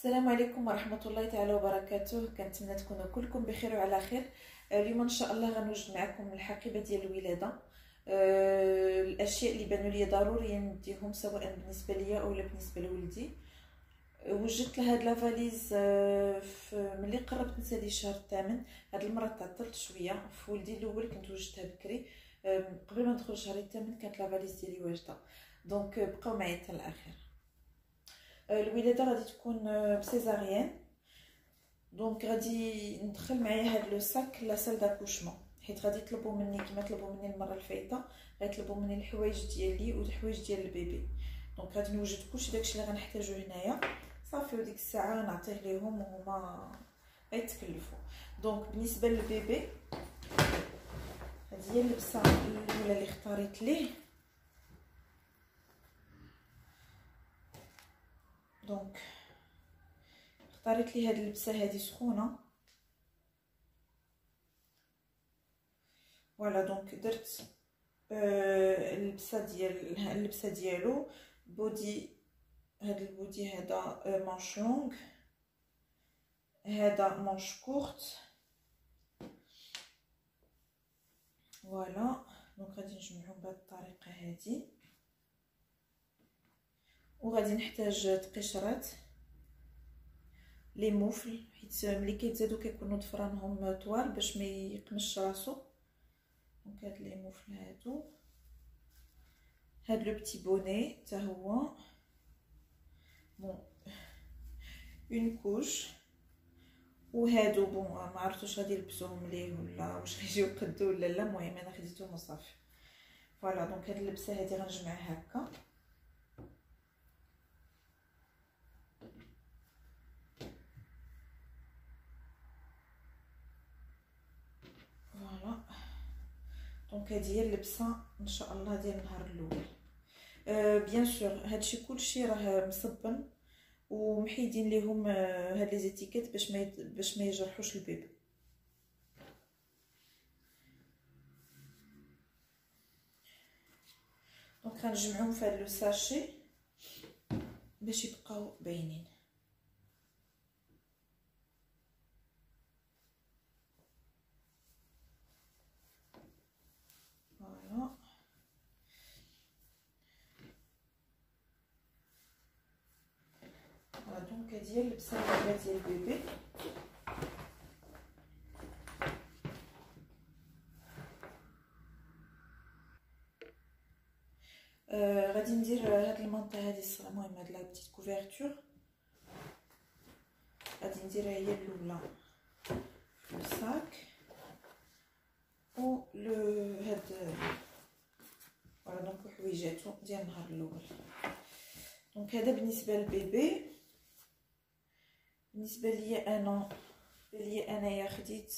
السلام عليكم ورحمة الله تعالى وبركاته. كنتمنى تكونوا كلكم بخير وعلى خير. اليوم ان شاء الله غنوجد معكم الحقيبة ديال الولادة. الاشياء اللي بانوا لي ضروري نديهم سواء بالنسبة ليا او بالنسبة لولدي. وجدت لهاد لافاليز ملي قربت نسالي الشهر الثامن. هاد المرة تعطلت شوية في ولدي الاول، كنت وجدتها بكري قبل ما ندخل الشهر الثامن كانت لافاليز ديالي واجدة، دونك بقاو معايا حتى الاخير. الولاده غادي تكون بسيزاريان، دونك غادي ندخل معايا هاد لو ساك لا سال داكوشمون، حيت غادي يطلبوا مني كما طلبوا مني المره الفايته، غيطلبوا مني الحوايج ديالي والحوايج ديال البيبي. دونك غادي نوجد كلشي داكشي اللي غنحتاجو هنايا صافي، وديك الساعه نعطيه ليهم وهما غيتكلفوا. دونك بالنسبه للبيبي هذه هي اللبسه الاولى اللي اختاريت ليه. دونك اختاريت لي هاد اللبسه هادي سخونه، فوالا. دونك درت اللبسه ديالو بودي. هاد البودي هذا مانش لونغ، هذا مانش كورت، فوالا. دونك غادي نجمعهم بهاد الطريقه هادي، وغادي نحتاج تقشرات لي موفل، حيت ملي كيتزادو كيكونوا ضفرانهم طوال باش ما يقمش راسو. دونك هاد لي موفل هادو، هاد لو بتي بوني حتى هو بون اون كوش، وهادو بون ما عرفتوش غادي يلبسوهم ليه ولا واش غيجيو قدو ولا لا، المهم انا خديتهم وصافي، فوالا. دونك هاد اللبسه هادي غنجمعها هكا، فوالا. دونك هذه هي اللبسه ان شاء الله ديال النهار الاول. بيان سور هادشي كلشي راه مصبن ومحيدين ليهم هاد لي زيتيكيت باش ما يجرحوش البيبي. دونك غنجمعهم في هاد لو ساشي باش يبقاو باينين، فوالا. دونك هذه هي اللبسه ديال البيبي. غادي ندير هاد المنطقه هذه الصغيره، المهم هاد لا بتيت كوفرتور غادي نديرها هي الاولى في الساك، و لو هاد فوالا. دونك حويجاتو ديال النهار الاول. دونك هذا بالنسبه للبيبي. بالنسبه ليا انايا خديت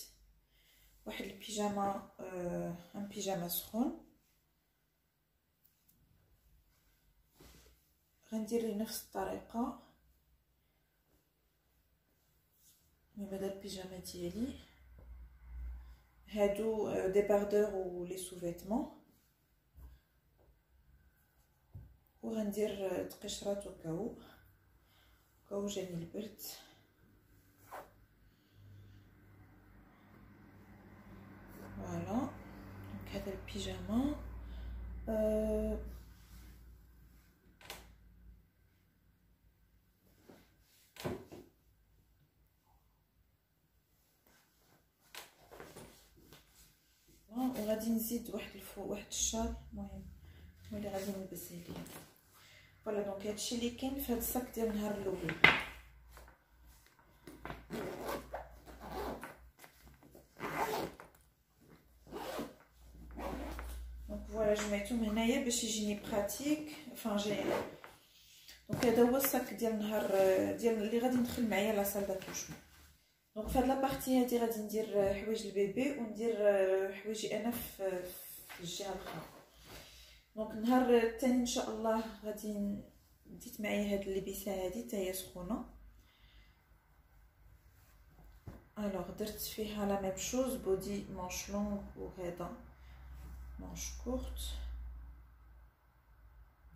واحد البيجاما، ان بيجاما سخون. غندير لي نفس الطريقه، هذا البيجاما ديالي، هادو دي باردور و لي سوفيتمون، وغندير تقشرات وكاو جاني البرد، فوالا. دونك هذا البيجاما وغادي نزيد واحد الفوق واحد الشال، المهم هو اللي غادي نلبس عليه، فوالا. دونك هادشي اللي كاين في هاد الصاك ديال النهار الاول. دونك فوالا جمعتهم هنايا باش يجيني براتيك، فان جي. دونك هذا هو الصاك ديال النهار ديال اللي غادي ندخل معايا لا سال داكوشمون. دونك في هاد لابارتي هادي غادي ندير حوايج البيبي وندير حوايجي انا في الجهه الاخرى. دونك النهار الثاني ان شاء الله غادي ديت معايا هاد اللبسه هادي حتى هي سخونه. الوغ درت فيها لا ميم شوز، بودي مانش لونغ وهذا مانش كورت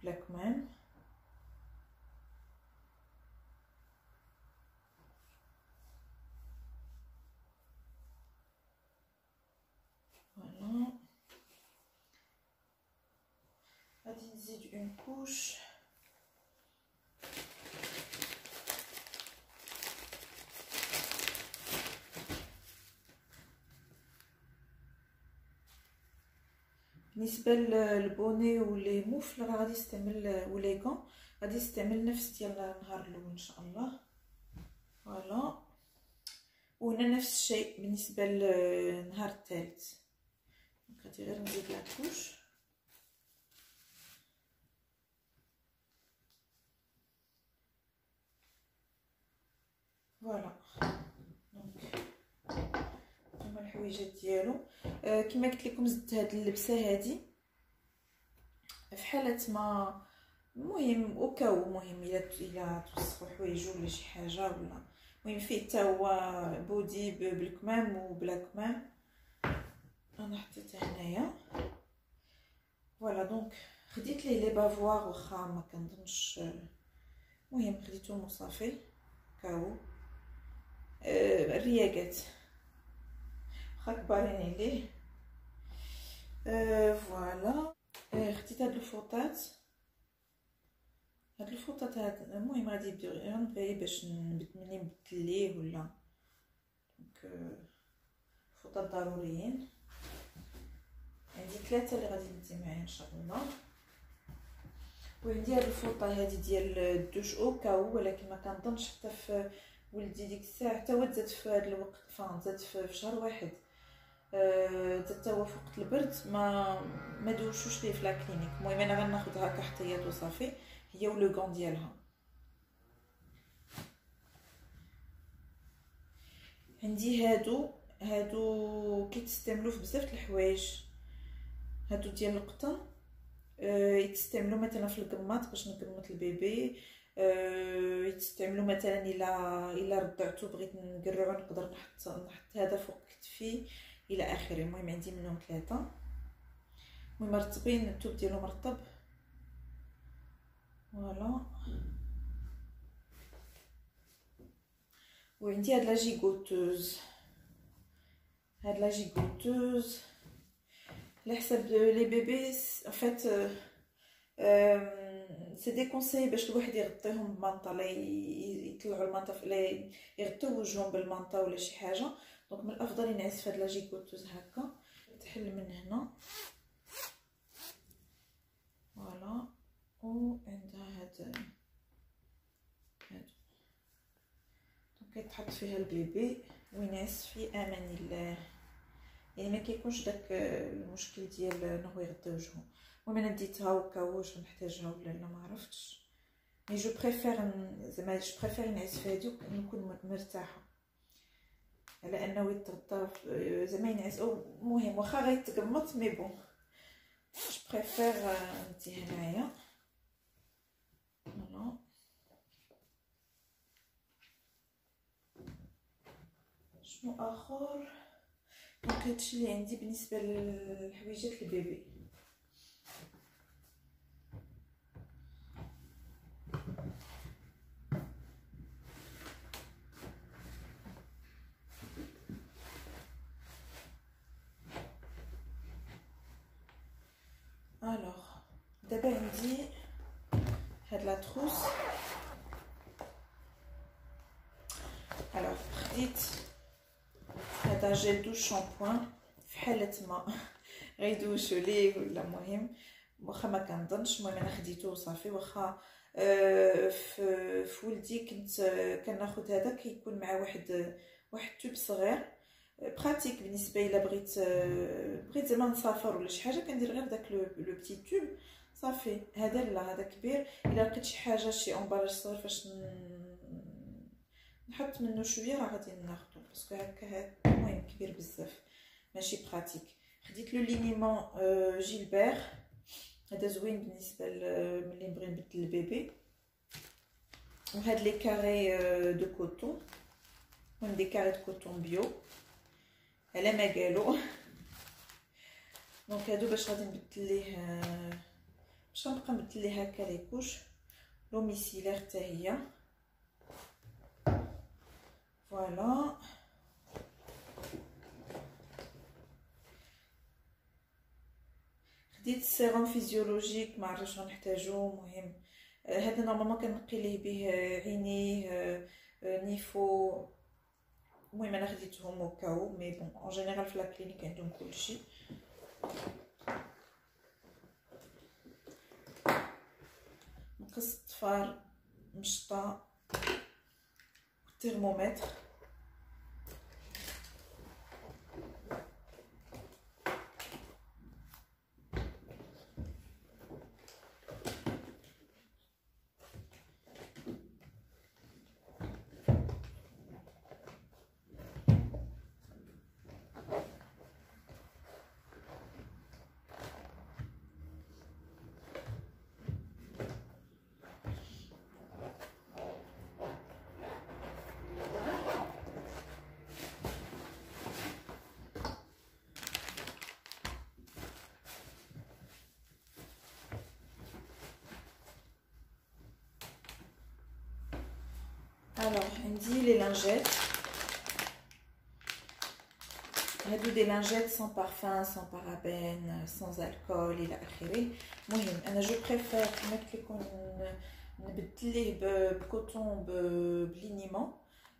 بلا كمان. غادي نزيد اون كوش. بالنسبه للبوني ولي موفل راه غادي نستعمل ولي كون غادي نستعمل نفس ديال النهار الاول ان شاء الله. فوالا، وهنا نفس الشيء بالنسبه للنهار الثالث. غادي غير نزيد لاكوش. فوالا دونك هما الحويجات ديالو. كما قلت لكم زدت هاد اللبسه هادي في حاله ما المهم اوكاو، المهم الا توسخوا حوايج ولا شي حاجه، ولا المهم فيه حتى هو بودي بالكمام وبلا كمام. انا حطيتها هنايا. فوالا دونك خديت لي بافوار واخا ما كنظنش، المهم خديتهم وصافي كاو. الرياقات واخا كبارين عليه. فوالا خديت هاد الفوطات. هاد الفوطات هاد المهم غادي نبغي باش ملي نبدل ليه ولا دونك الفوطات ضروريين. عندي 3 اللي غادي ندي معايا ان شاء الله. وعندي هاد الفوطه هادي ديال الدوش او كاو، ولكن ما كنظنش حتى في ولدي ديك الساعه حتى هو تزاد في هاد الوقت، تزاد في شهر واحد، تزاد حتى هو في وقت البرد ما دوشوش ليه في لا كلينيك. المهم انا غناخذها كاحتياط وصافي، هي ولو كون ديالها. عندي هادو كيتستعملوا في بزاف د الحوايج. هادو ديال القطن، يتستعملوا مثلا في القماط باش نقمط البيبي. يتستعملوا مثلا الا رضعتو بغيت نقرعو نقدر نحط هذا فوق كتفي الى اخره. المهم عندي منهم 3. المهم مرطبين، الثوب ديالو مرطب. فوالا. وعندي هاد لا جيغوتوز. هاد لا جيغوتوز على حساب لي بيبي ان فيت سي دي كونساي باش الواحد يغطيهم بمانطا، لا يطلعوا المانطا، لا يغطيو وجههم بالمانطا ولا شي حاجه. دونك من الافضل ينعس في هاد لا جيغوتوز هكا، تحل من هنا. فوالا. وعندها هاد دونك يتحط فيها البيبي وينعس في امان الله، يعني ما كيكونش داك المشكل ديال انه يغطي وجهه. المهم انا ديتها وكاو واش نحتاجها ولا لا ما عرفتش، مي جو بريفير زعما جو بريفير نعس في هادي ونكون مرتاحه على انه يتغطى زعما ينعس. او المهم واخا غيتقمط مي بون جو بريفير نديه هنايا. فوالا. شنو اخر؟ دونك هادشي اللي عندي بالنسبه للحويجات البيبي. الوغ دابا عندي هاد لا تروس. الوغ خديت هذا جيل دوش شامبوان في حاله ما غيدوشوا ليه ولا المهم واخا ما كنظنش. المهم انا خديته وصافي. واخا في ولدي كنت كناخذ هذا كيكون مع واحد توب صغير براتيك بالنسبه الا بغيت زعما نسافر ولا شي حاجه كندير غير داك لو بتي توب صافي. هذا لا، هذا كبير. الا لقيت شي حاجه شي امبالاج صغير فاش نحط منه شويه راه غادي ناخذو، باسكو هكا المهم كبير بزاف ماشي براتيك. خديت لو لينيمون جيلبير، هذا زوين بالنسبه ملي نبغي نبدل البيبي. وهاد لي كاري دو كوتون، هما دي كاري دو كوتون بيو على ما قالوا. دونك هادو باش غادي نبدل ليه، باش غنبقى نبدل ليه هكا لي كوش لو ميسيلير حتى هي. فوالا. خديت السيروم فيزيولوجيك ما عرفتش غنحتاجو. مهم هذا نورمالمون كنقي ليه به عينيه نيفو. المهم انا خديتهم وكاو مي بون اون جينيرال في لا كلينيك عندهم كلشي. مقص الطفار، مشطه، ترمومتر. Alors عندي لي لانجيت، هادو دي لانجيت sans parfum sans parabène sans alcool الى اخره. المهم انا جو بريفير كما قلت لكم نبدل ليه بكوطون بلينيمون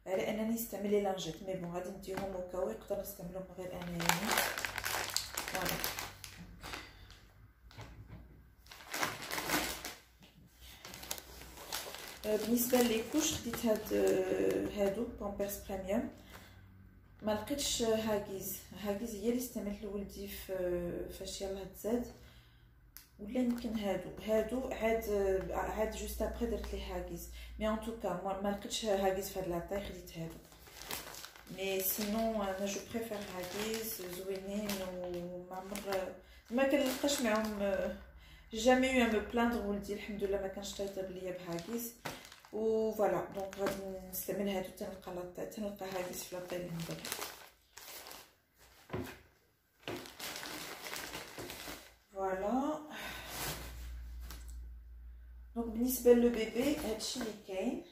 على انني نستعمل لي لانجيت. مي بون غادي نديهم وكاو نقدر نستعملهم غير انا يعني. فوالا بالنسبه لي كوش خديت هادو بامبرز بريميوم. ما لقيتش هاكيز هي اللي استعملت لولدي فاش يلاه تزاد، ولا يمكن هادو عاد جوست ابري درت ليه هاكيز. مي ان توكا ما لقيتش هاكيز في هاد لاطاي، خديت هادو. مي سينون انا جو بريفير هاكيز زوينين وما عمر ما كنلقاش معاهم. جامي يو مو بلاندر ولدي الحمد لله ما كانش تيطيب ليا بهاكيز. و فوالا دونك غادي نستعمل هادو تنلقى هاكيز في لاطاي اللي ندير. فوالا دونك بالنسبه للو بيبي هادشي اللي كاين.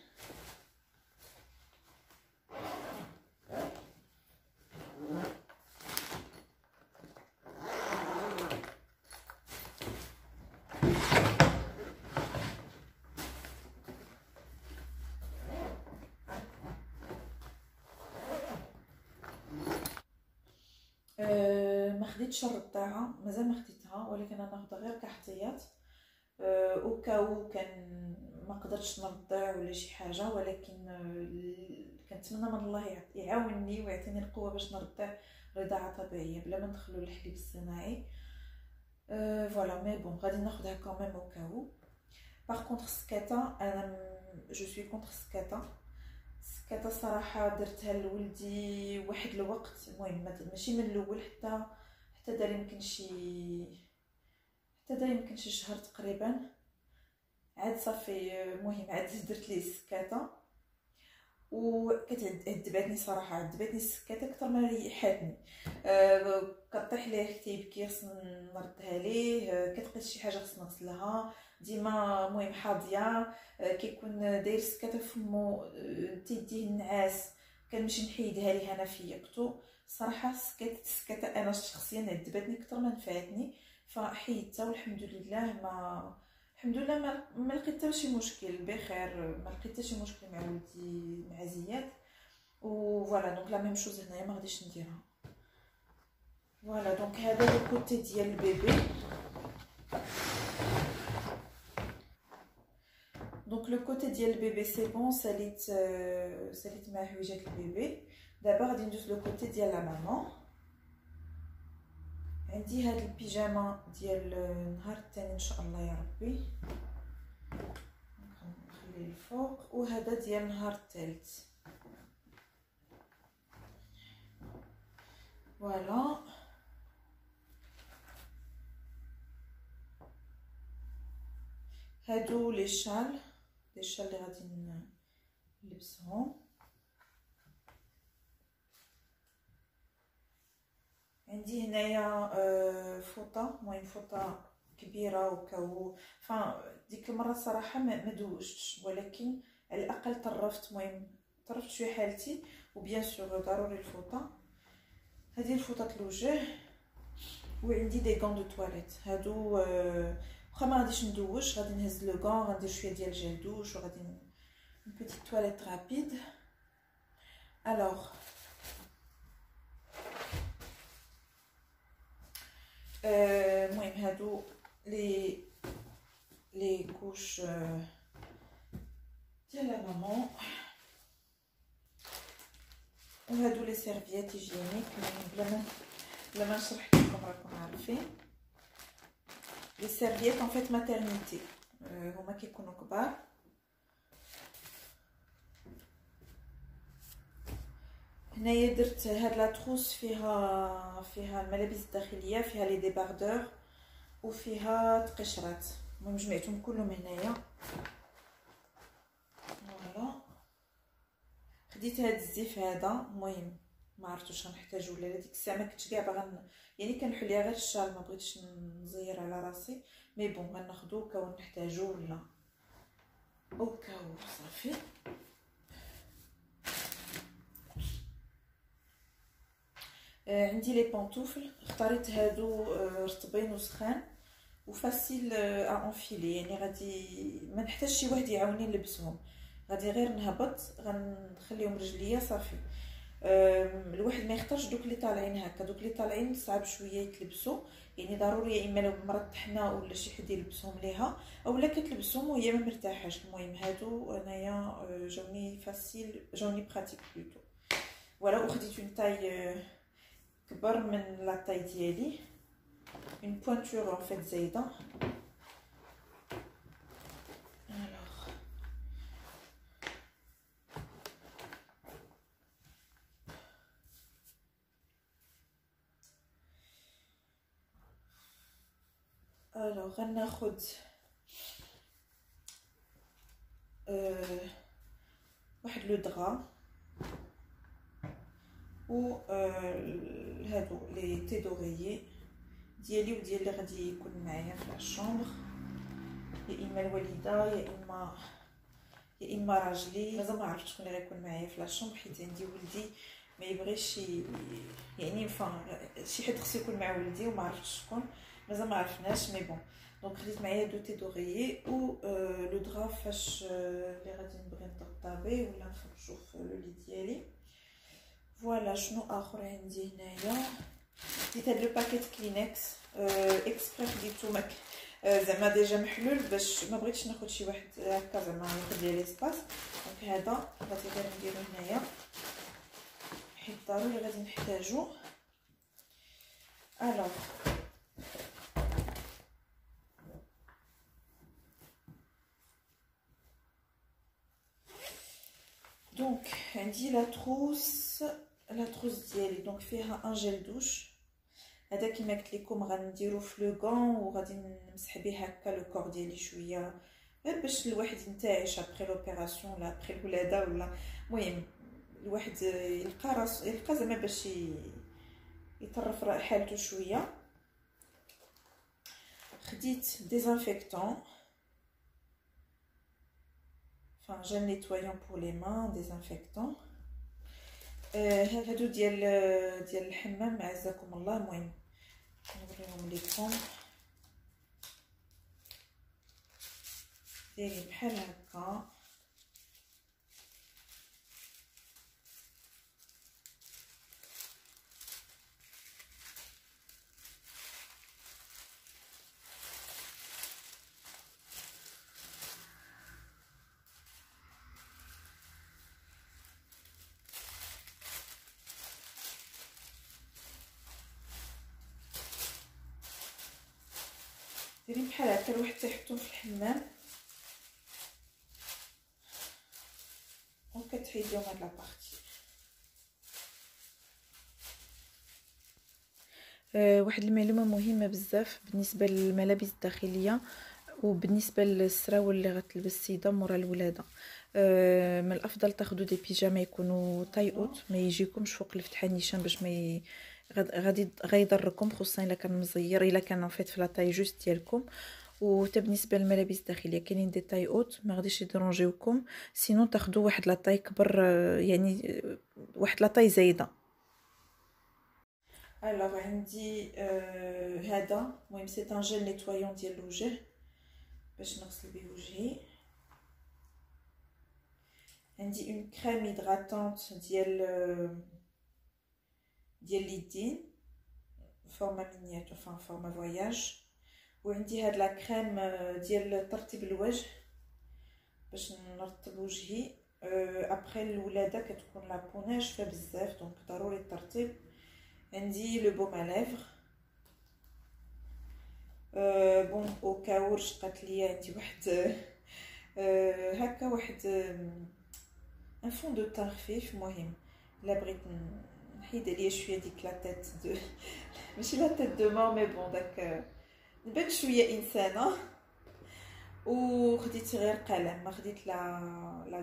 ما خديتش الرضاعه، مازال ما خديتها، ولكن انا ناخذها غير كاحتياط او كاو كان ما قدرتش نرضع ولا شي حاجه. ولكن كنتمنى من الله يعاونني ويعطيني القوه باش نرضع رضاعه طبيعيه بلا ما ندخلوا الحليب الصناعي. فوالا مي بون غادي ناخذها كوميم او كاو. باغ كونطخ سكاتا انا جو سوي كونطخ سكاتا صراحه درتها لولدي واحد الوقت. المهم ماشي من الاول حتى دار يمكن شي شهر تقريبا. عاد صافي المهم عاد درت ليه السكاته وكتعذباتني صراحه. عذباتني السكاته اكثر ما ريحاتني. كطيح ليه حتى يبكي خصني نردها ليه، كتقيس شي حاجه خصني نغسلها ديما. المهم حاضيه كيكون داير السكاته فمو تيديه النعاس كنمشي نحيدها ليه انا في يقطو. صراحه السكاته انا شخصيا عذباتني اكثر ما نفعتني، فحيدتها والحمد لله ما لقيت حتى شي مشكل، بخير. ما لقيت حتى شي مشكل مع ولدي مع زياد. و فوالا دونك لا ميم شوز هنايا ما غاديش نديرها. فوالا دونك هذا لو كوتي ديال البيبي. دونك لو كوتي ديال البيبي سي بون. ساليت مع حويجات البيبي. دابا غادي ندوز لو كوتي ديال لا مامان. عندي هاد البيجاما ديال النهار الثاني ان شاء الله يا ربي، نخليه الفوق. وهذا ديال النهار الثالث. فوالا هادو لي شال اللي غادي نلبسهم. عندي هنايا فوطه، المهم فوطه كبيره وكاو. ديك المره صراحه ما دوشتش، ولكن على الاقل طرفت. المهم طرفت شويه حالتي. وبيان سور ضروري الفوطه. هذه الفوطه الوجه. وعندي دي غون دو تواليت هادو واخا ما غاديش ندوش، غادي نهز لو غون، غندير شويه ديال جيل دوش، وغادي اون بيتيت تواليت رابيد. الوغ المهم هادو لي كوش ديال لا مامون، وهادو لي سيرفيات هيجينيك. بلا ما نشرح لكم راكم عارفين لي سيرفيات ان فيت ماتيرنيتي، هما كيكونوا كبار. هنايا درت هاد لا تروس فيها الملابس الداخليه، فيها لي ديباردور وفيها تقشرات. المهم جمعتهم كلهم هنايا. فوالا خديت هاد الزيف هذا، المهم ما عرفتش غنحتاجو ولا لا. ديك الساعه ما كنتش كاع باغا يعني كنحل ليها غير الشال، ما بغيتش نزير على راسي، مي بون غناخدو كون نحتاجو ولا اوكاو. صافي عندي لي بونطوفل، اختاريت هادو رطبين وسخان وفاسيل ا انفيلي، يعني غادي ما نحتاج شي واحد يعاوني نلبسهم، غادي غير نهبط غنخليهم رجليا صافي. الواحد ما يختارش دوك اللي طالعين هكا، دوك اللي طالعين صعب شويه يتلبسوا، يعني ضروري يا اما لو مرض طحنا ولا شي حد يلبسهم ليها، اولا كتلبسهم وهي ما مرتاحاش. المهم هادو انايا جاوني فاسيل، جاوني براتيك بلوتو. فوالا وخديت اون تاي كبر من لا تاي ديالي، اون بوانتور ان فيت زايده. الوغ غناخد واحد لو دغا و هادو لي تي دوغيي ديالي وديال اللي غادي يكون معايا في الشومبر، يا اما الوالده يا اما راجلي. مازال ما عرفتش شكون اللي غيكون معايا في الشومبر، حيت عندي ولدي ما يبغيش يعني شي حد خصو يكون مع ولدي وما عرفتش شكون، مازال ما عرفناش. مي بون دونك خديت معايا دو تي دوغيي و لو دغا فاش اللي غادي نبغي نطبطابي ولا نخرجو في لو لي ديالي. فوالا شنو اخر عندي هنايا، خديت هاد لو باكيت كلينكس اكسبري، خديتو زعما ديجا محلول باش ما بغيتش ناخد شي واحد هكا زعما ياخد لي ليسباس. دونك هذا غادي غير نديرو هنايا حيت ضروري غادي نحتاجو. الوغ دونك عندي لا تروس ديالي، دونك فيها ان جيل دوش. هذا كيما قلت لكم غنديرو في لو غون وغادي نمسح به هكا لو كور ديالي شويه، غير باش الواحد ينتعش ابري لوبيراسيون ولا ابري الولاده، ولا المهم الواحد يلقى زعما باش يطرف حالته شويه. خديت ديزانفيكتون enfin gel nettoyant pour les mains, désinfectant. هادو ديال الحمام عزكم الله. المهم نوريهم لكم، دايرين بحال هكا. دايرين بحال هكا، الواحد تيحطهم في الحمام وكتحيديهم هاد لابارتي. واحد المعلومه مهمه بزاف بالنسبه للملابس الداخليه وبالنسبه للسراول اللي غتلبس السيده مورا الولاده. من الافضل تاخذوا دي بيجاما يكونوا طاي اوت، ما يجيكمش فوق الفتحه نيشان باش ما غادي غيضركم، خصوصا الا كان مزير، الا كان فيت في لا طاي جوست ديالكم. وحتى بالنسبه للملابس الداخليه كاينين دي طاي اوت ما غاديش يدرونجيوكم، سينو تاخذوا واحد لا طاي كبر، يعني واحد لا طاي زايده. الوغ عندي هذا المهم سي ان جيل نيتوايون ديال الوجه باش نغسل به وجهي. عندي اون كريم هيدراتونت ديال اليدين فورما مينياتور فورما فواياج. وعندي هاد لا كريم ديال ترطيب الوجه باش نرطب وجهي. ابري الولاده كتكون لابو ناشفه بزاف دونك ضروري الترطيب. عندي لو بوم ا ليفغ بون او كاو رشقات ليا عندي واحد هكا واحد ان فون دو تان خفيف. المهم الا بغيت نحيد عليا شويه ديك لا تيت دو ماشي لا تيت دو مور مي بون داك نبان شويه انسانه. وخديت غير قلم، ما خديت لا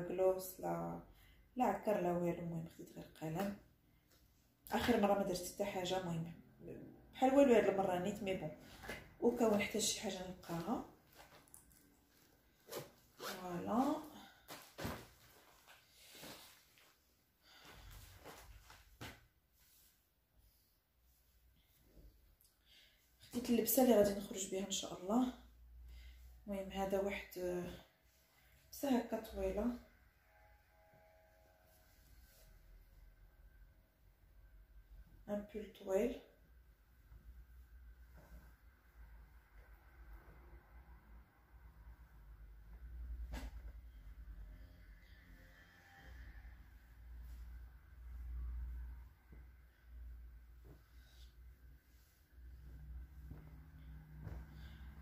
غلوس لا عكر لا والو. المهم خديت غير قلم. اخر مره ما درت حتى حاجه، المهم بحال والو هاد المره نيت مي بون وكون نحتاج شي حاجه نلقاها. فوالا خديت اللبسه اللي غادي نخرج بها ان شاء الله. المهم هذا واحد لبسه هكا طويله ان بول طويل.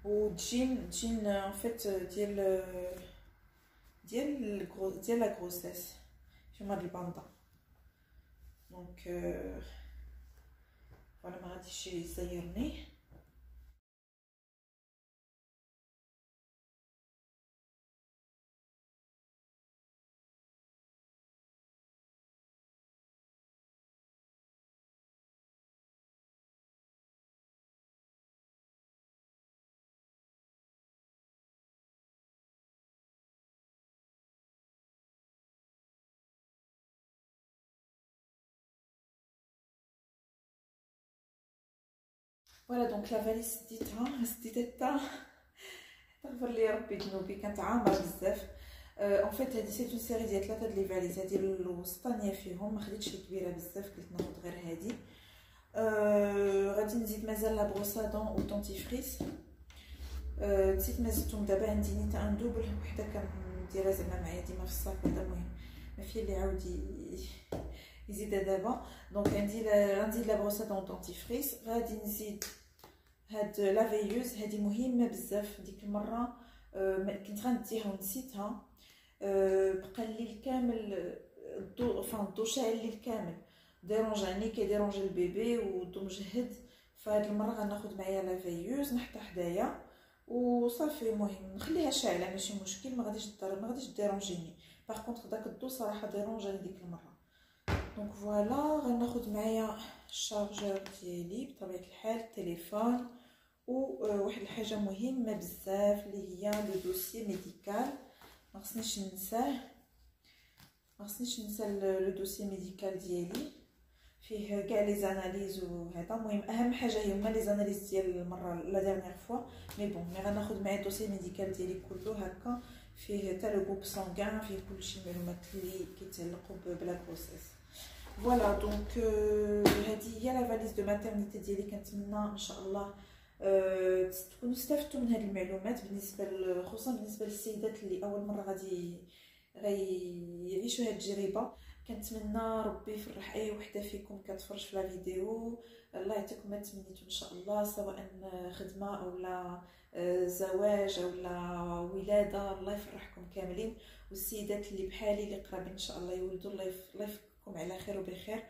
وجين ان فيت ديال لا غروسيس فيما هاد الباندا. دونك فوالا ما غاديش يزيرني. فوالا دونك لا فاليز ديتها تغفر لي ربي ذنوبي، كانت عامره بزاف. اون فيت هادي سي اون سيري ديال 3 لي فاليز. هادي الوسطانيه فيهم، ما خديتش الكبيره بزاف، قلت ناخذ غير هادي. غادي نزيد مازال لا بروسادون و دونتيفريس. نسيت ما زدتهم دابا. عندي نيت ان دوبل وحده كنديرها زعما معايا ديما في الصاك. هذا المهم ما فيه اللي عاود يزيدها دابا. دونك عندي لا بروسادون دونتيفريس. غادي نزيد هاد لافيوز. هادي مهمه بزاف. ديك المره كنت غنديها ونسيتها. بقى الليل كامل الضو شاعل الليل كامل، ديرونجاني كيديرونجي البيبي والضو مجهد. فهاد المره غناخد معايا لافيوز نحطها حدايا وصافي. المهم نخليها شاعله ماشي مشكل، ما غاديش ديرونجيني. باغ كونطخ داك الضو صراحه ديرونجاني ديك المره. دونك فوالا غناخد معايا الشارجور ديالي بطبيعه الحال، التليفون، وواحد الحاجه مهمه بزاف اللي هي لو دوسيي ميديكال. ما خصنيش ننسى لو دوسيي ميديكال ديالي، فيه كاع لي زاناليز وهذا. المهم اهم حاجه هما لي زاناليز ديال المره لا ديرنيير فوا. مي بون مي غناخد معايا الدوسيي ميديكال ديالي كله هكا، فيه حتى لو غروب سانغان، فيه كلشي المعلومات اللي كيتعلقوا بلا بروسيس. فوالا دونك هذه هي لا فاليز دو ماتيرنيتي ديالي. كنتمنى ان شاء الله تكونوا استفدتوا من هذه المعلومات، خصوصا بالنسبه للسيدات اللي اول مره غيعيشوا هذه التجربه. كنتمنى ربي يفرح اي وحده فيكم كتفرج في لا فيديو. الله يعطيكم ما تمنيتوا ان شاء الله، سواء خدمه او لا زواج او لا ولاده. الله يفرحكم كاملين. والسيدات اللي بحالي اللي قرابين ان شاء الله يولدوا، الله يفككم على خير وبخير.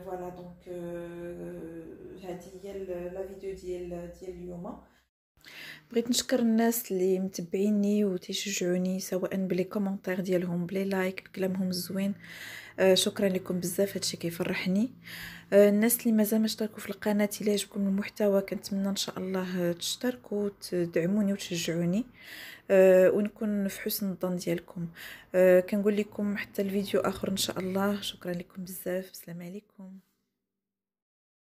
فوالا دونك هذه هي لا فيديو ديال اليوم. بغيت نشكر الناس اللي متبعيني وتيشجعوني، سواء بلي كومونتير ديالهم بلي لايك بكلامهم الزوين. شكرا لكم بزاف، هادشي كيفرحني. الناس اللي مازال ما اشتركوا في القناه، الا عجبكم المحتوى كنتمنى ان شاء الله تشتركوا وتدعموني وتشجعوني، ونكون في حسن الظن ديالكم. كنقول لكم حتى الفيديو اخر ان شاء الله. شكرا لكم بزاف، السلام عليكم.